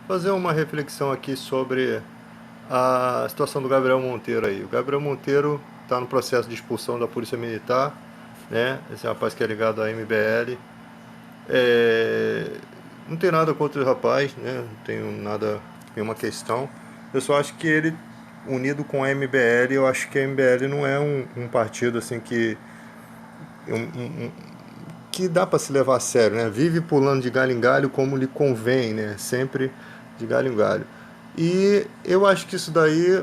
fazer uma reflexão aqui sobre a situação do Gabriel Monteiro aí. O Gabriel Monteiro está no processo de expulsão da Polícia Militar, né? Esse rapaz que é ligado à MBL. É, Não tem nada contra o rapaz, né? Não tenho nada, nenhuma questão. Eu só acho que ele, unido com a MBL, eu acho que a MBL não é um partido assim que dá para se levar a sério, né? Vive pulando de galho em galho como lhe convém, né? Sempre de galho em galho. E eu acho que isso daí,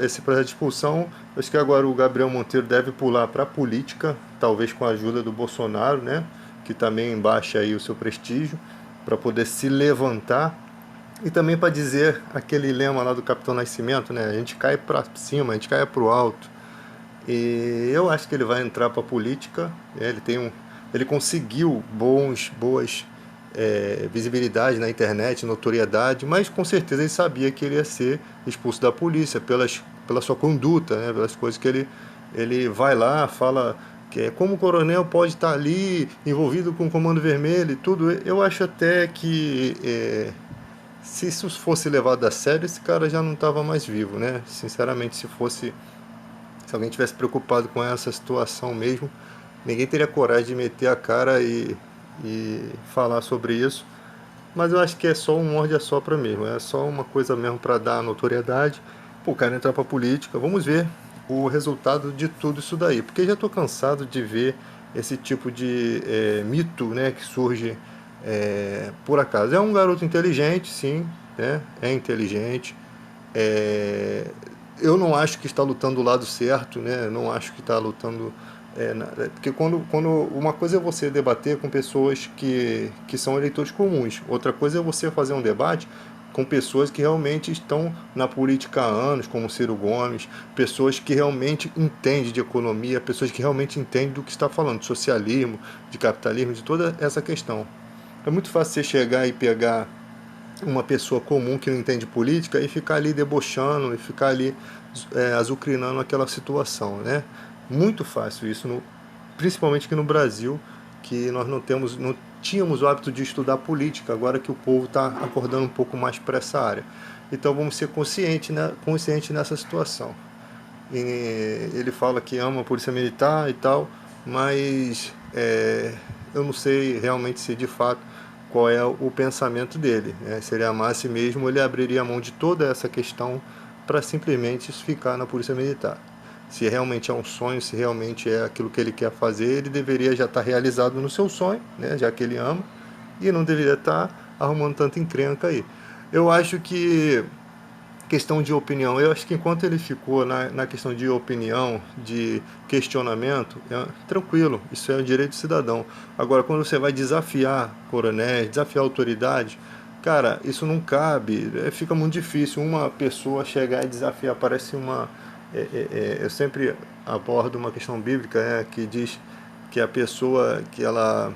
esse projeto de expulsão, acho que agora o Gabriel Monteiro deve pular para a política, talvez com a ajuda do Bolsonaro, né? Que também baixa aí o seu prestígio, para poder se levantar. E também para dizer aquele lema lá do Capitão Nascimento, né? A gente cai para cima, a gente cai para o alto. E eu acho que ele vai entrar para a política. Ele conseguiu boas visibilidade na internet, notoriedade, mas com certeza ele sabia que ele ia ser expulso da polícia pela sua conduta, né, pelas coisas que ele vai lá, fala que é como o coronel pode estar ali envolvido com o Comando Vermelho e tudo. Eu acho até que se isso fosse levado a sério, esse cara já não estava mais vivo, né? Sinceramente, se alguém tivesse preocupado com essa situação mesmo, ninguém teria coragem de meter a cara e falar sobre isso. Mas eu acho que é só um morde-a-sopra mesmo, é só uma coisa mesmo para dar notoriedade, o cara entrar para política. Vamos ver o resultado de tudo isso daí, porque já estou cansado de ver esse tipo de mito, né, que surge por acaso. É um garoto inteligente, sim, né, é inteligente, é, eu não acho que está lutando do lado certo, né? Não acho que está lutando. Porque quando uma coisa é você debater com pessoas que são eleitores comuns, outra coisa é você fazer um debate com pessoas que realmente estão na política há anos, como Ciro Gomes, pessoas que realmente entendem de economia, pessoas que realmente entendem do que está falando, de socialismo, de capitalismo, de toda essa questão. É muito fácil você chegar e pegar uma pessoa comum que não entende política e ficar ali debochando e ficar ali azucrinando aquela situação, né? Muito fácil isso, principalmente aqui no Brasil, que nós não tínhamos o hábito de estudar política, agora que o povo está acordando um pouco mais para essa área. Então vamos ser conscientes nessa situação. E ele fala que ama a polícia militar e tal, mas eu não sei realmente se de fato qual é o pensamento dele. Né? Se ele amasse mesmo, ele abriria mão de toda essa questão para simplesmente ficar na polícia militar. Se realmente é um sonho, se realmente é aquilo que ele quer fazer, ele deveria já estar realizado no seu sonho, né? Já que ele ama, e não deveria estar arrumando tanta encrenca aí. Eu acho que questão de opinião. Eu acho que enquanto ele ficou na questão de opinião, de questionamento, tranquilo, isso é o direito do cidadão. Agora, quando você vai desafiar coronéis, desafiar autoridade, cara, isso não cabe, fica muito difícil uma pessoa chegar e desafiar, parece uma... eu sempre abordo uma questão bíblica que diz que a pessoa que ela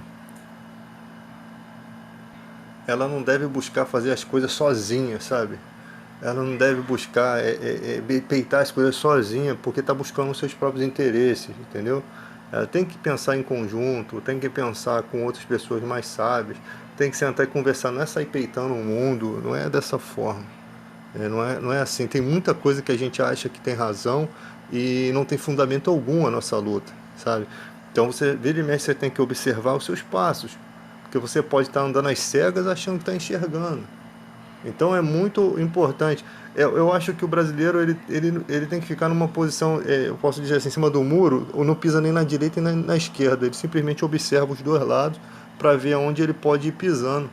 não deve buscar fazer as coisas sozinha, sabe? Ela não deve buscar peitar as coisas sozinha, porque está buscando os seus próprios interesses, entendeu? Ela tem que pensar em conjunto, tem que pensar com outras pessoas mais sábias, tem que sentar e conversar, não é sair peitando o mundo, não é dessa forma. Não é assim, tem muita coisa que a gente acha que tem razão e não tem fundamento algum a nossa luta, sabe? Então você, vira e mexe, você tem que observar os seus passos, porque você pode estar andando às cegas achando que está enxergando. Então é muito importante. Eu acho que o brasileiro ele tem que ficar numa posição, eu posso dizer assim, em cima do muro, ou não pisa nem na direita nem na esquerda. Ele simplesmente observa os dois lados para ver aonde ele pode ir pisando.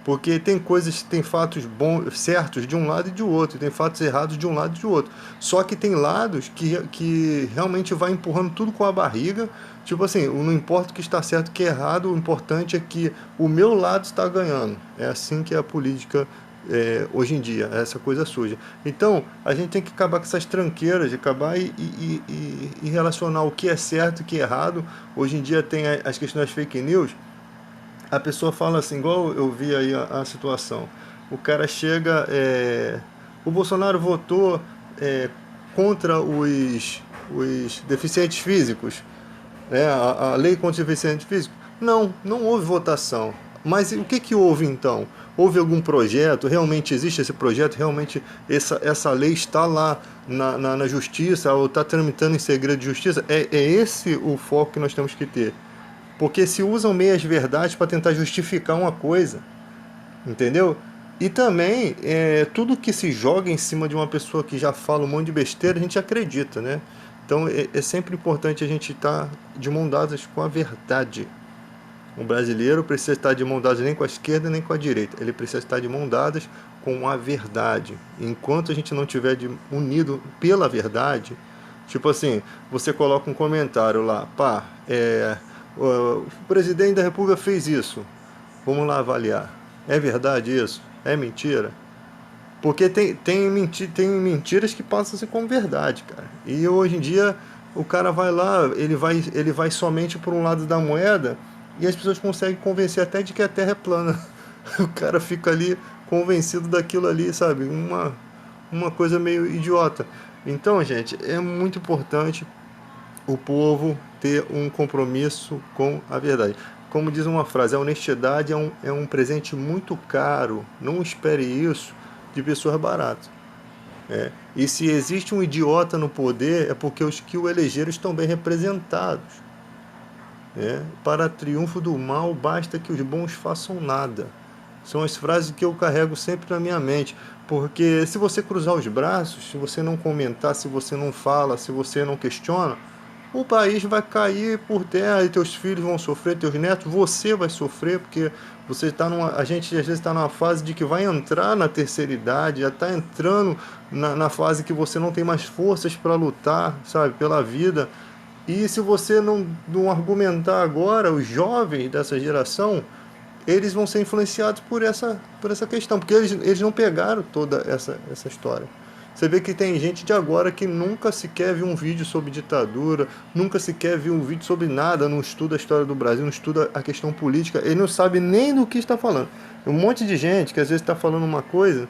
Porque tem coisas, tem fatos bons, certos de um lado e de outro, e tem fatos errados de um lado e de outro. Só que tem lados que realmente vai empurrando tudo com a barriga. Tipo assim, não importa o que está certo e o que é errado, o importante é que o meu lado está ganhando. É assim que é a política hoje em dia, é essa coisa suja. Então, a gente tem que acabar com essas tranqueiras, de acabar e relacionar o que é certo e o que é errado. Hoje em dia tem as questões das fake news, a pessoa fala assim, igual eu vi aí a situação. O cara chega, o Bolsonaro votou é, contra os deficientes físicos, né? A lei contra os deficientes físicos. Não houve votação. Mas o que que houve então? Houve algum projeto? Realmente existe esse projeto? Realmente essa lei está lá na justiça ou está tramitando em segredo de justiça? É esse o foco que nós temos que ter. Porque se usam meias verdades para tentar justificar uma coisa, entendeu? E também, tudo que se joga em cima de uma pessoa que já fala um monte de besteira, a gente acredita, né? Então é sempre importante a gente estar de mão dadas com a verdade. O brasileiro precisa estar de mão dadas nem com a esquerda nem com a direita. Ele precisa estar de mão dadas com a verdade. Enquanto a gente não tiver unido pela verdade, tipo assim, você coloca um comentário lá, pá, o presidente da República fez isso. Vamos lá avaliar. É verdade isso? É mentira? Porque tem mentiras que passam-se como verdade, cara. E hoje em dia o cara vai lá, ele vai somente por um lado da moeda e as pessoas conseguem convencer até de que a Terra é plana. O cara fica ali convencido daquilo ali, sabe? Uma coisa meio idiota. Então, gente, é muito importante o povo ter um compromisso com a verdade. Como diz uma frase, a honestidade é um presente muito caro. Não espere isso de pessoas baratas. E se existe um idiota no poder, é porque os que o elegeram estão bem representados. Para triunfo do mal, basta que os bons façam nada. São as frases que eu carrego sempre na minha mente. Porque se você cruzar os braços, se você não comentar, se você não fala, se você não questiona, o país vai cair por terra e teus filhos vão sofrer, teus netos, você vai sofrer, porque a gente às vezes está numa fase de que vai entrar na terceira idade, já está entrando na fase que você não tem mais forças para lutar, sabe, pela vida. E se você não argumentar agora, os jovens dessa geração, eles vão ser influenciados por essa questão, porque eles não pegaram toda essa história. Você vê que tem gente de agora que nunca sequer viu um vídeo sobre ditadura, nunca sequer viu um vídeo sobre nada, não estuda a história do Brasil, não estuda a questão política, ele não sabe nem do que está falando. Tem um monte de gente que às vezes está falando uma coisa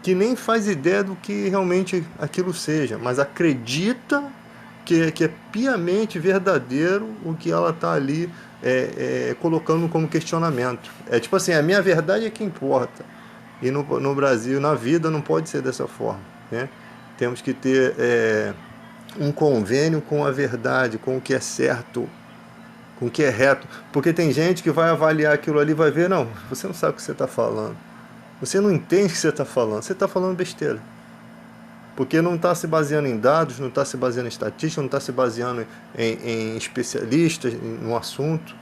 que nem faz ideia do que realmente aquilo seja, mas acredita que é piamente verdadeiro o que ela está ali colocando como questionamento. É tipo assim, a minha verdade é que importa. E no Brasil, na vida, não pode ser dessa forma. Temos que ter um convênio com a verdade, com o que é certo, com o que é reto. Porque tem gente que vai avaliar aquilo ali e vai ver, não, você não sabe o que você está falando. Você não entende o que você está falando. Você está falando besteira. Porque não está se baseando em dados, não está se baseando em estatística, não está se baseando em especialistas no assunto.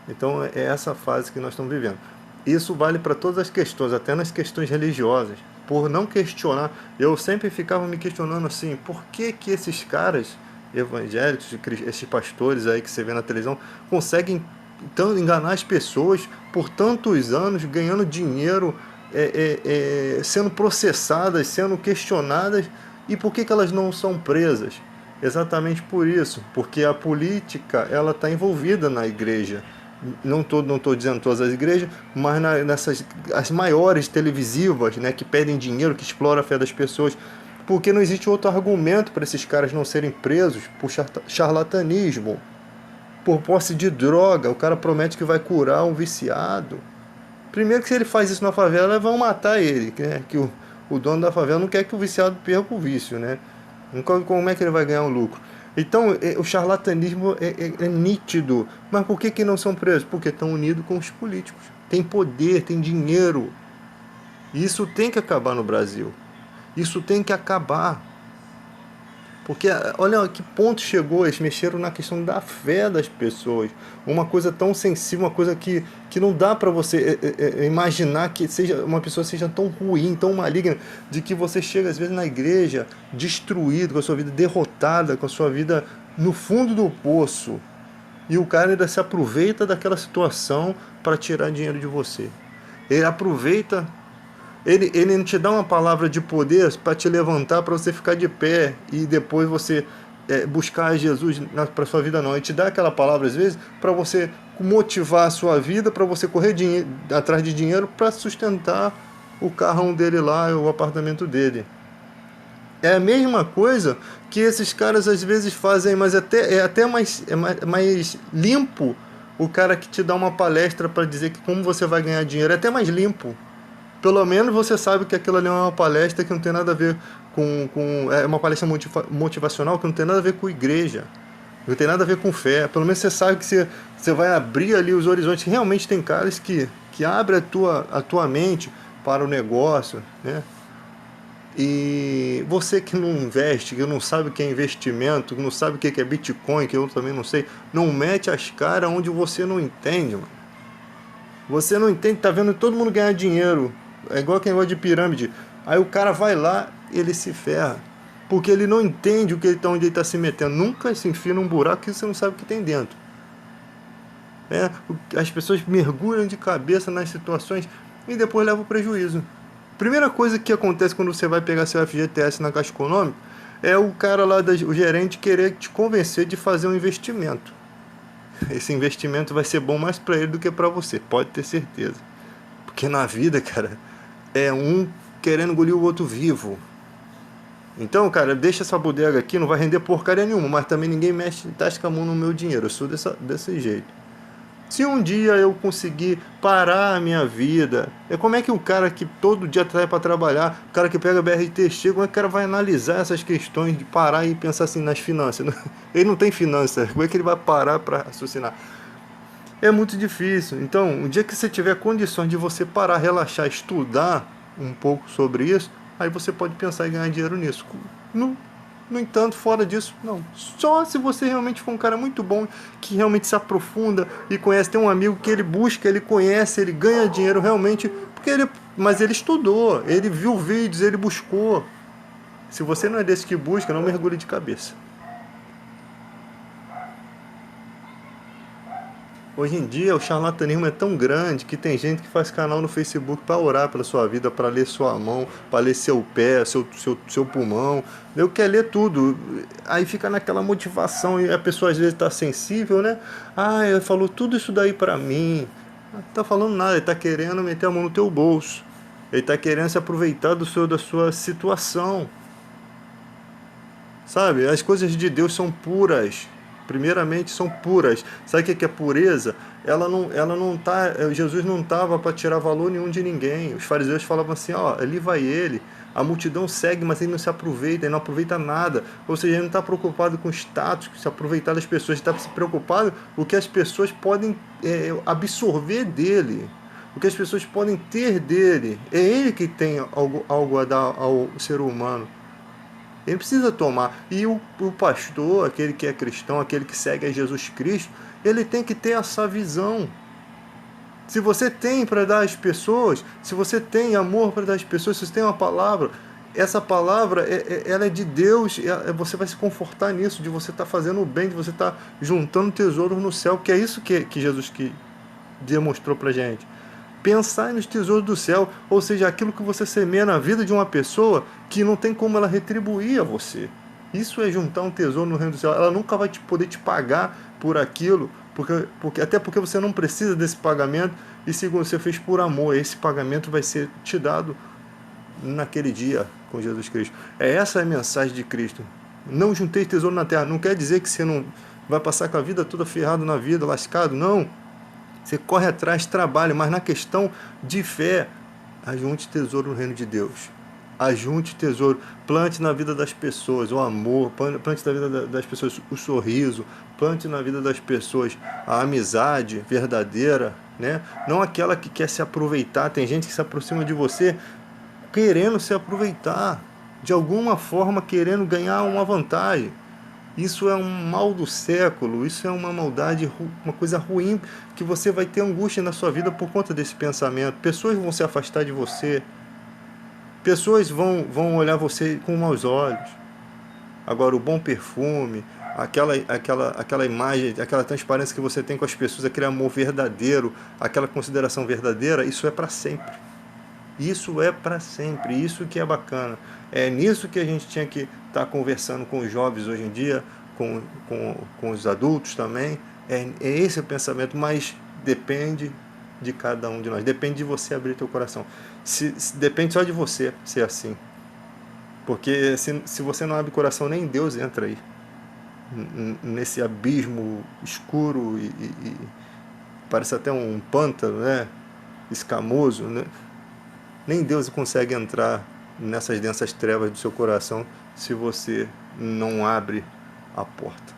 Então é essa fase que nós estamos vivendo. Isso vale para todas as questões, até nas questões religiosas. Por não questionar, eu sempre ficava me questionando assim, por que esses caras evangélicos, esses pastores aí que você vê na televisão, conseguem enganar as pessoas por tantos anos, ganhando dinheiro, sendo processadas, sendo questionadas, e por que elas não são presas? Exatamente por isso, porque a política ela está envolvida na igreja. Não estou dizendo todas as igrejas, mas nessas as maiores televisivas, que pedem dinheiro, que exploram a fé das pessoas, porque não existe outro argumento para esses caras não serem presos por charlatanismo, por posse de droga. O cara promete que vai curar um viciado. Primeiro que se ele faz isso na favela, vão matar ele, que o dono da favela não quer que o viciado perca o vício, Como é que ele vai ganhar um lucro? Então, o charlatanismo é nítido. Mas por que não são presos? Porque estão unidos com os políticos. Tem poder, tem dinheiro. E isso tem que acabar no Brasil. Isso tem que acabar. Porque olha a que ponto chegou, eles mexeram na questão da fé das pessoas. Uma coisa tão sensível, uma coisa que não dá para você imaginar que uma pessoa seja tão ruim, tão maligna, de que você chega às vezes na igreja destruído, com a sua vida derrotada, com a sua vida no fundo do poço. E o cara ainda se aproveita daquela situação para tirar dinheiro de você. Ele aproveita. Ele não te dá uma palavra de poder para te levantar, para você ficar de pé e depois você buscar Jesus para sua vida, não. Ele te dá aquela palavra às vezes para você motivar a sua vida, para você correr atrás de dinheiro para sustentar o carrão dele lá, o apartamento dele. É a mesma coisa que esses caras às vezes fazem, mas é até mais limpo o cara que te dá uma palestra para dizer que como você vai ganhar dinheiro é até mais limpo. Pelo menos você sabe que aquilo ali é uma palestra que não tem nada a ver é uma palestra motivacional que não tem nada a ver com igreja. Não tem nada a ver com fé. Pelo menos você sabe que você vai abrir ali os horizontes. Realmente tem caras que abrem a tua mente para o negócio, né? E você que não investe, que não sabe o que é investimento, que não sabe o que é Bitcoin, que eu também não sei, não mete as caras onde você não entende, mano. Você não entende, tá vendo todo mundo ganhar dinheiro. É igual quem gosta de pirâmide. Aí o cara vai lá, ele se ferra. Porque ele não entende onde ele está se metendo. Nunca se enfia num buraco que você não sabe o que tem dentro. As pessoas mergulham de cabeça nas situações e depois levam prejuízo. Primeira coisa que acontece quando você vai pegar seu FGTS na Caixa Econômica é o cara lá, o gerente, querer te convencer de fazer um investimento. Esse investimento vai ser bom mais para ele do que para você, pode ter certeza. Porque na vida, cara, é um querendo engolir o outro vivo. Então, cara, deixa essa bodega aqui, não vai render porcaria nenhuma, mas também ninguém mexe, tasca a mão no meu dinheiro. Eu sou desse jeito. Se um dia eu conseguir parar a minha vida, como é que o cara que todo dia sai para trabalhar, o cara que pega BRT chega, como é que o cara vai analisar essas questões de parar e pensar assim nas finanças? Ele não tem finanças, como é que ele vai parar para raciocinar? É muito difícil. Então, um dia que você tiver condições de você parar, relaxar, estudar um pouco sobre isso, aí você pode pensar em ganhar dinheiro nisso. No, no entanto, fora disso, não. Só se você realmente for um cara muito bom, que realmente se aprofunda e conhece, tem um amigo que ele busca, ele conhece, ele ganha dinheiro realmente, mas ele estudou, ele viu vídeos, ele buscou. Se você não é desse que busca, não mergulhe de cabeça. Hoje em dia o charlatanismo é tão grande que tem gente que faz canal no Facebook para orar pela sua vida, para ler sua mão, para ler seu pé, seu pulmão. Eu quero ler tudo. Aí fica naquela motivação e a pessoa às vezes está sensível, né? Ah, ele falou tudo isso daí para mim. Não tá falando nada, ele está querendo meter a mão no teu bolso. Ele está querendo se aproveitar da sua situação. Sabe? As coisas de Deus são puras. Primeiramente são puras. Sabe o que é pureza? Ela não tá. Jesus não estava para tirar valor nenhum de ninguém. Os fariseus falavam assim: ó, ali vai ele. A multidão segue, mas ele não se aproveita, ele não aproveita nada. Ou seja, ele não está preocupado com status, com se aproveitar das pessoas, ele está preocupado com o que as pessoas podem absorver dele, o que as pessoas podem ter dele. É ele que tem algo a dar ao ser humano. Ele precisa tomar. E o pastor, aquele que é cristão, aquele que segue a Jesus Cristo, ele tem que ter essa visão. Se você tem para dar às pessoas, se você tem amor para dar às pessoas, se você tem uma palavra, essa palavra ela é de Deus, você vai se confortar nisso, de você estar fazendo o bem, de você estar juntando tesouros no céu, que é isso que Jesus demonstrou para gente. Pensar nos tesouros do céu, ou seja, aquilo que você semeia na vida de uma pessoa que não tem como ela retribuir a você. Isso é juntar um tesouro no reino do céu. Ela nunca vai poder te pagar por aquilo, até porque você não precisa desse pagamento, e segundo, você fez por amor, esse pagamento vai ser te dado naquele dia com Jesus Cristo. Essa é a mensagem de Cristo. Não juntei tesouro na terra, não quer dizer que você não vai passar com a vida toda ferrado na vida, lascado, não. Você corre atrás, trabalha, mas na questão de fé, ajunte tesouro no reino de Deus. Ajunte tesouro, plante na vida das pessoas o amor, plante na vida das pessoas o sorriso, plante na vida das pessoas a amizade verdadeira, né? Não aquela que quer se aproveitar. Tem gente que se aproxima de você querendo se aproveitar, de alguma forma querendo ganhar uma vantagem. Isso é um mal do século, isso é uma maldade, uma coisa ruim, que você vai ter angústia na sua vida por conta desse pensamento. Pessoas vão se afastar de você, pessoas vão olhar você com maus olhos. Agora, o bom perfume, aquela imagem, aquela transparência que você tem com as pessoas, aquele amor verdadeiro, aquela consideração verdadeira, isso é para sempre. Isso é para sempre, isso que é bacana. É nisso que a gente tinha que estar conversando com os jovens hoje em dia, com os adultos também. É esse o pensamento, mas depende de cada um de nós. Depende de você abrir teu coração. Depende só de você ser assim. Porque se você não abre o coração, nem Deus entra aí. Nesse abismo escuro parece até um pântano, né? Escamoso, né? Nem Deus consegue entrar nessas densas trevas do seu coração se você não abre a porta.